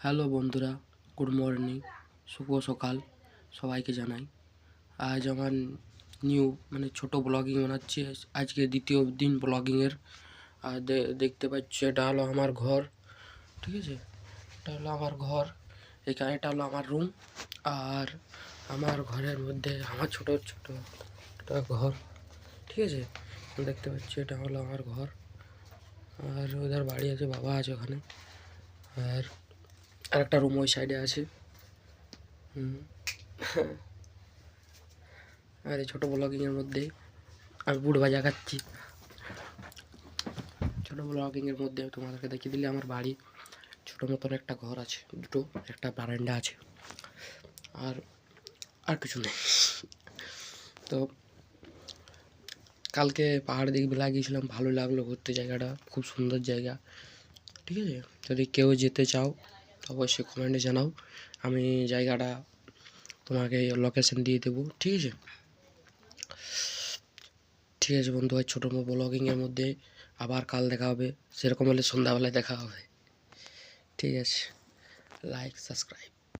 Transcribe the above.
Hello বন্ধুরা, good morning, শুভ সকাল সবাইকে জানাই। আজ আমার নিউ ছোট ব্লগিং বানাচ্ছি। আজকে দ্বিতীয় দিন ব্লগিংয়ের। আর দেখতে পাচ্ছি এটা হলো আমার ঘর, ঠিক আছে? এটা হলো আমার ঘর, এখানে এটা হলো আমার রুম। আর আমার ঘরের মধ্যে আমার ছোট ছোট একটা ঘর, ঠিক আছে? দেখতে পাচ্ছি এটা হলো আমার ঘর। আর ওদের বাড়ি আছে, বাবা আছে ওখানে। আর একটা রুম ওই সাইডে আছে। আর এই ছোটো ব্লগিংয়ের মধ্যে আমি বুট ভাজা খাচ্ছি। ছোটো ব্লগিংয়ের মধ্যে তোমাদেরকে দেখিয়ে দিলে আমার বাড়ি ছোটো মতন একটা ঘর আছে, দুটো, একটা বারান্দা আছে, আর আর কিছু নেই। তো কালকে পাহাড় দিকে বেলা গিয়েছিলাম, ভালো লাগলো ঘুরতে, জায়গাটা খুব সুন্দর জায়গা, ঠিক আছে? যদি কেউ যেতে চাও অবশ্যই কমেন্টে জানাও, আমি জায়গাটা তোমাকে লোকেশন দিয়ে দেবো, ঠিক আছে? ঠিক আছে বন্ধু, ভাই ছোটো ব্লগিংয়ের মধ্যে আবার কাল দেখা হবে, সেরকম হলে সন্ধ্যাবেলায় দেখা হবে, ঠিক আছে? Like, subscribe.